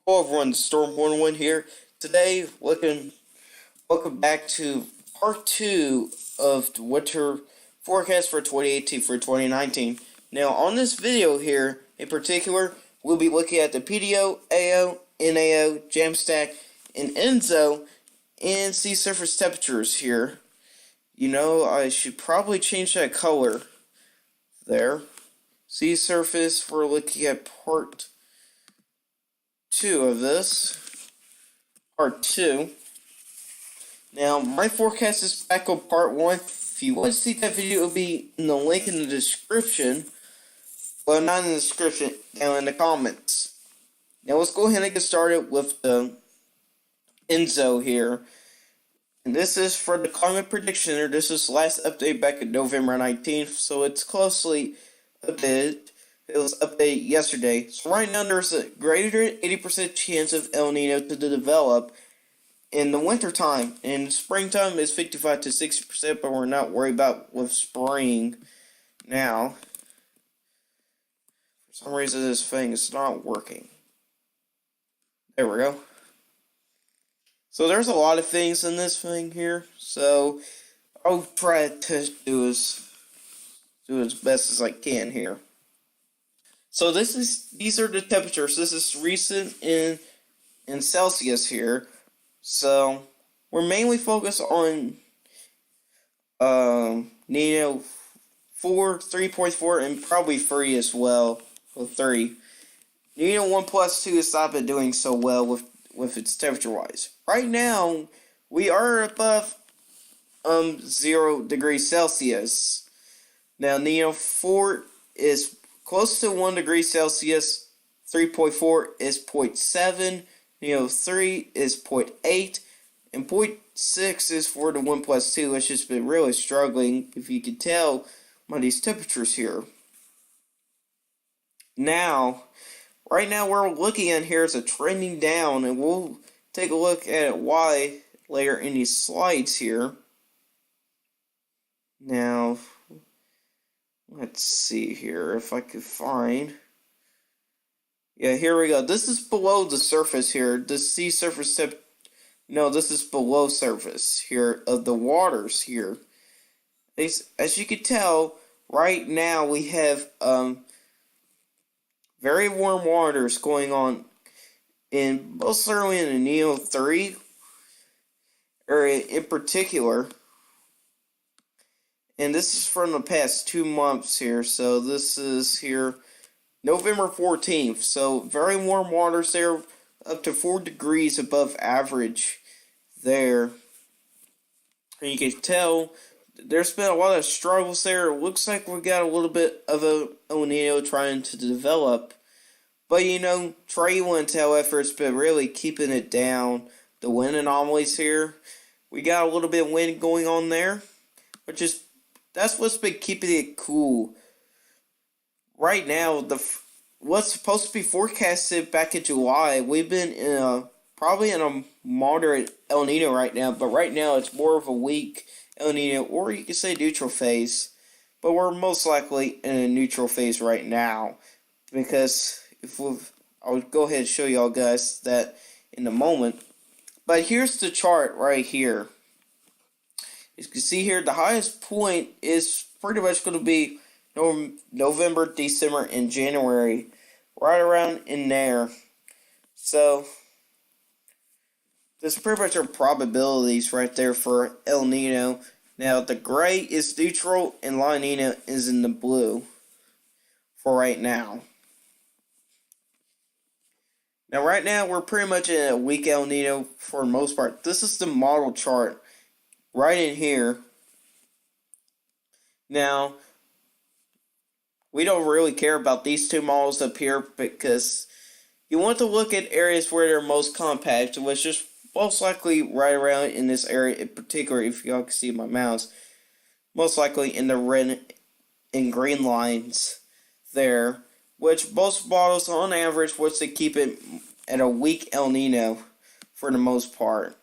Hello everyone, Storm11 here. Today, welcome back to part 2 of the winter forecast for 2018 for 2019. Now, on this video here, in particular, we'll be looking at the PDO, AO, NAO, Jamstack, and ENSO, and sea surface temperatures here. You know, I should probably change that color there. Sea surface, we're looking at part 2 of this. Part 2. Now, my forecast is back on part 1. If you want to see that video, it'll be in the link in the description. Well, not in the description, down in the comments. Now, let's go ahead and get started with the ENSO here. And this is for the Climate Prediction Center. This is the last update back in November 19th, so it's closely updated. It was updated yesterday. So right now there's a greater than 80% chance of El Nino to develop in the wintertime. In springtime it's 55 to 60%, but we're not worried about with spring now. For some reason this thing is not working. There we go. So there's a lot of things in this thing here. So I'll try to do as best as I can here. So these are the temperatures. This is recent in Celsius here. So we're mainly focused on Nino 4, 3.4, and probably 3 as well. Well, 3. Nino 1 plus 2 has not been doing so well with its temperature wise. Right now we are above 0 degrees Celsius. Now Nino 4 is close to 1 degree Celsius, 3.4 is 0.7, Nino 3 is 0.8, and 0.6 is for the 1 plus 2, which has been really struggling, if you can tell by these temperatures here. Now, right now we're looking at here is a trending down, and we'll take a look at why later in these slides here. Now, let's see here if I could find. Yeah, here we go. This is below the surface here. The sea surface no, this is below surface here of the waters here. As you can tell, right now we have very warm waters going on in most certainly in the Neo 3 area in particular. And this is from the past 2 months here. So this is here November 14th. So very warm waters there, up to 4 degrees above average there. And you can tell there's been a lot of struggles there. It looks like we got a little bit of a El Nino trying to develop. But you know, Trey Wind's, however, has been really keeping it down. The wind anomalies here. We got a little bit of wind going on there, which is that's what's been keeping it cool. Right now, what's supposed to be forecasted back in July, we've been in probably in a moderate El Nino right now, but right now it's more of a weak El Nino, or you could say neutral phase. But we're most likely in a neutral phase right now, because I'll go ahead and show y'all guys that in a moment. But here's the chart right here. As you can see here, the highest point is pretty much going to be November, December, and January. Right around in there. So, there's pretty much our probabilities right there for El Nino. Now, the gray is neutral, and La Nina is in the blue for right now. Now, right now, we're pretty much in a weak El Nino for the most part. This is the model chart. Right in here. Now, we don't really care about these two models up here because you want to look at areas where they're most compact, which is most likely right around in this area in particular, if y'all can see my mouse. Most likely in the red and green lines there, which most models on average wants to keep it at a weak El Nino for the most part.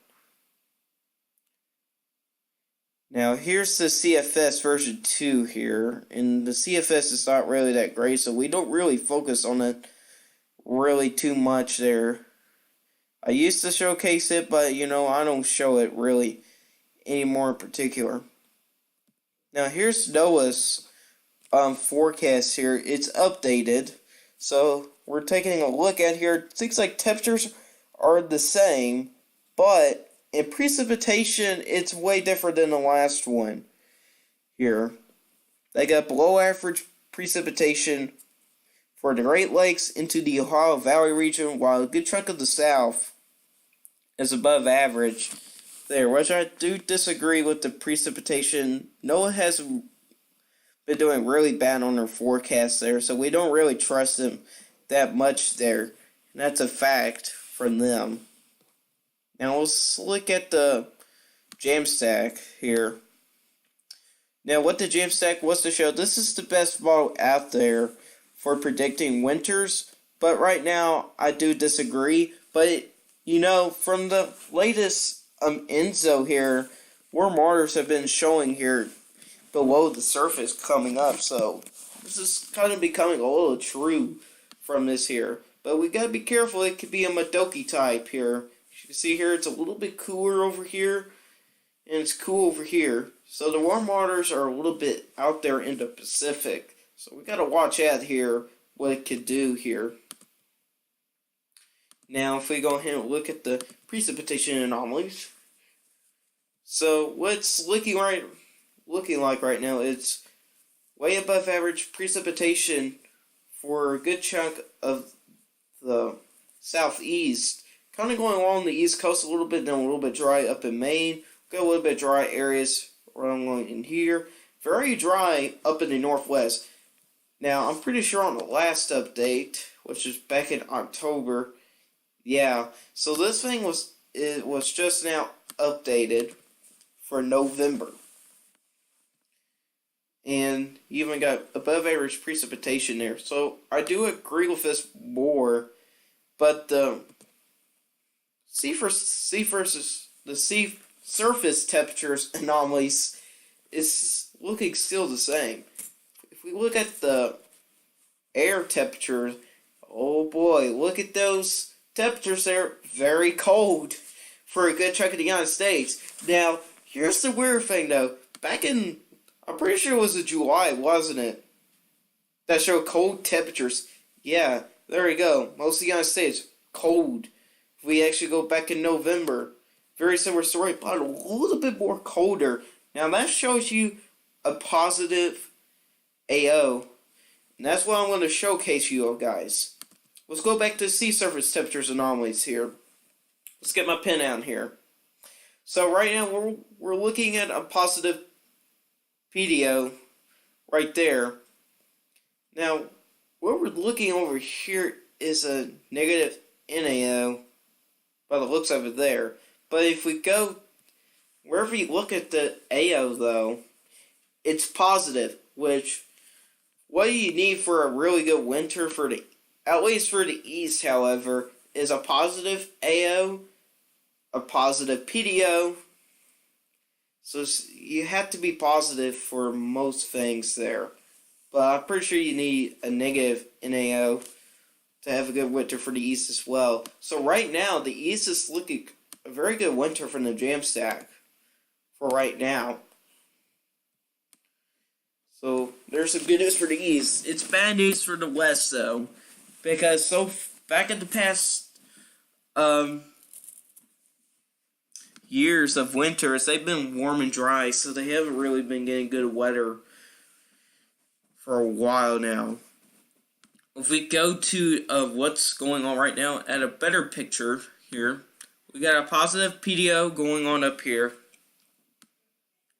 Now, here's the CFS version 2 here, and the CFS is not really that great, so we don't really focus on it really too much there. I used to showcase it, but you know, I don't show it really anymore in particular. Now here's NOAA's forecast here. It's updated. So we're taking a look at here. It seems like temperatures are the same, but in precipitation, it's way different than the last one here. They got below average precipitation for the Great Lakes into the Ohio Valley region, while a good chunk of the South is above average there, which I do disagree with the precipitation. NOAA has been doing really bad on their forecast there, so we don't really trust them that much there. And that's a fact from them. Now let's look at the Jamstack here. Now what the Jamstack was to show, this is the best model out there for predicting winters, but right now I do disagree. But you know, from the latest ENSO here, warm waters have been showing here below the surface coming up, so this is kind of becoming a little true from this here. But we gotta be careful, it could be a Modoki type here. As you can see here, it's a little bit cooler over here, and it's cool over here. So the warm waters are a little bit out there in the Pacific. So we gotta watch out here what it could do here. Now if we go ahead and look at the precipitation anomalies. So what's looking like right now, it's way above average precipitation for a good chunk of the southeast. Kind of going along the east coast a little bit, then a little bit dry up in Maine. Got a little bit dry areas around in here. Very dry up in the northwest. Now, I'm pretty sure on the last update, which is back in October, yeah, so this thing was just now updated for November. And you even got above average precipitation there. So I do agree with this more, but the sea surface temperatures anomalies is looking still the same. If we look at the air temperatures, oh boy, look at those temperatures there, very cold for a good chunk of the United States. Now, here's the weird thing though, I'm pretty sure it was in July, wasn't it? That showed cold temperatures. Yeah, there we go. Most of the United States, cold. If we actually go back in November, very similar story, but a little bit more colder. Now that shows you a positive AO. And that's what I'm going to showcase you guys. Let's go back to sea surface temperatures anomalies here. Let's get my pen out here. So right now we're looking at a positive PDO right there. Now, what we're looking over here is a negative NAO by the looks of it there. But if we go, wherever you look at the AO though, it's positive, which, what you need for a really good winter at least for the East, however, is a positive AO, a positive PDO. So you have to be positive for most things there. But I'm pretty sure you need a negative NAO to have a good winter for the East as well. So right now, the East is looking a very good winter from the Jamstack for right now. So there's some good news for the East. It's bad news for the West though, because back in the past years of winters, they've been warm and dry, so they haven't really been getting good weather for a while now. If we go to what's going on right now at a better picture here, we got a positive PDO going on up here.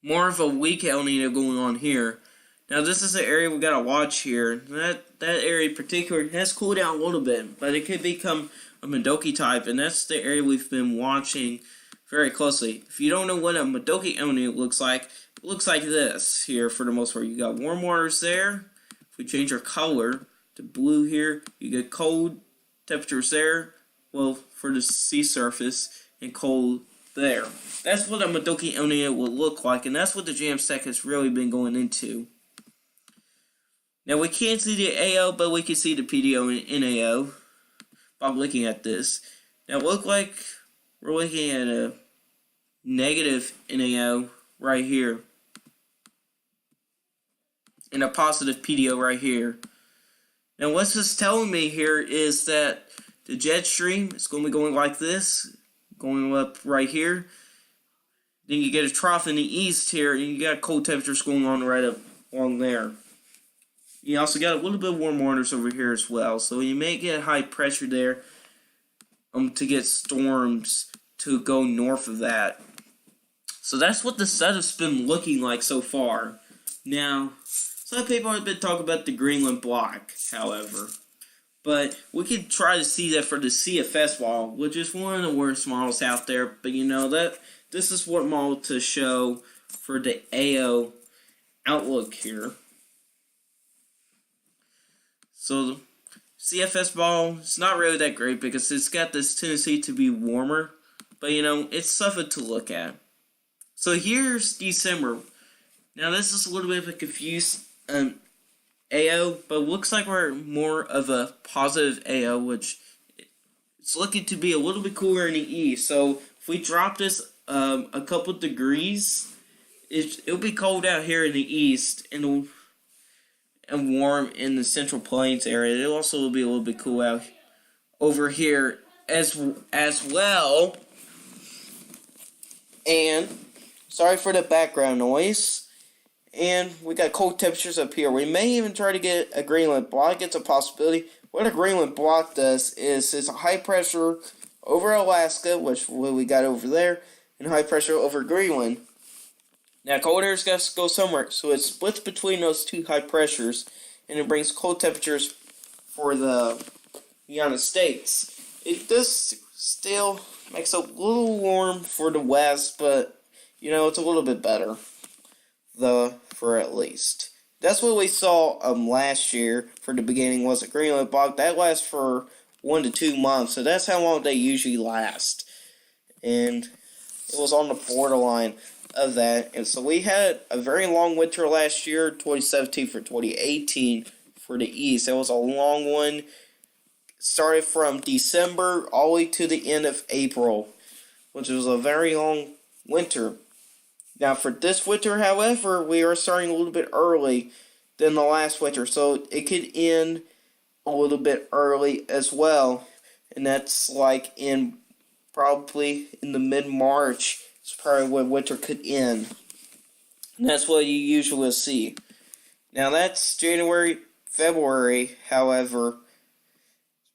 More of a weak El Nino going on here. Now this is the area we gotta watch here. That area in particular has cooled down a little bit, but it could become a Modoki type, and that's the area we've been watching very closely. If you don't know what a Modoki El Nino looks like, it looks like this here for the most part. You got warm waters there. If we change our color to blue here, you get cold temperatures there. Well, for the sea surface, and cold there. That's what a Modoki El Nino will look like, and that's what the Jamstack has really been going into. Now we can't see the AO, but we can see the PDO and NAO by looking at this. Now look like we're looking at a negative NAO right here. And a positive PDO right here. Now what's this telling me here is that the jet stream is going to be going like this, going up right here. Then you get a trough in the east here, and you got cold temperatures going on right up along there. You also got a little bit of warm waters over here as well, so you may get high pressure there to get storms to go north of that. So that's what the setup's been looking like so far. Now, some people have been talking about the Greenland block, however. But we could try to see that for the CFS model, which is one of the worst models out there. But you know that this is what model to show for the AO outlook here. So the CFS model, it's not really that great because it's got this tendency to be warmer. But you know, it's something to look at. So here's December. Now this is a little bit of a confused AO, but it looks like we're more of a positive AO, which it's looking to be a little bit cooler in the east. So if we drop this a couple degrees, it'll be cold out here in the east and warm in the Central Plains area. It'll also be a little bit cool out over here as well. And sorry for the background noise. And we got cold temperatures up here. We may even try to get a Greenland block. It's a possibility. What a Greenland block does is it's a high pressure over Alaska, which we got over there, and high pressure over Greenland. Now, cold air's got to go somewhere, so it splits between those two high pressures, and it brings cold temperatures for the United States. It does still makes it a little warm for the west, but, you know, it's a little bit better. For at least. That's what we saw last year for the beginning was a Greenland block. That lasts for 1 to 2 months, so that's how long they usually last. And it was on the borderline of that. And so we had a very long winter last year, 2017 for 2018 for the east. It was a long one. Started from December all the way to the end of April, which was a very long winter. Now, for this winter, however, we are starting a little bit early than the last winter, so it could end a little bit early as well, and that's like probably in the mid-March. It's probably when winter could end, and that's what you usually see. Now, that's January, February, however,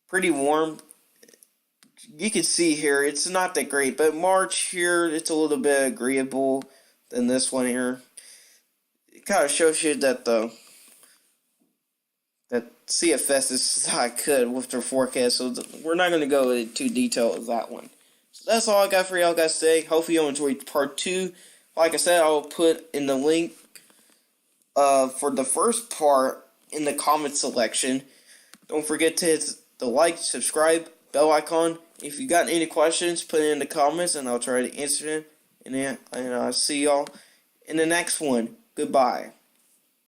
pretty warm. You can see here, it's not that great, but March here, it's a little bit agreeable than this one here. It kind of shows you that that CFS is not good with their forecast, so we're not going to go into detail of that one. So that's all I got for y'all guys today. Hopefully you enjoyed part 2. Like I said, I'll put in the link for the first part in the comment section. Don't forget to hit the like, subscribe, bell icon. If you got any questions, put it in the comments and I'll try to answer them. And I'll see y'all in the next one. Goodbye.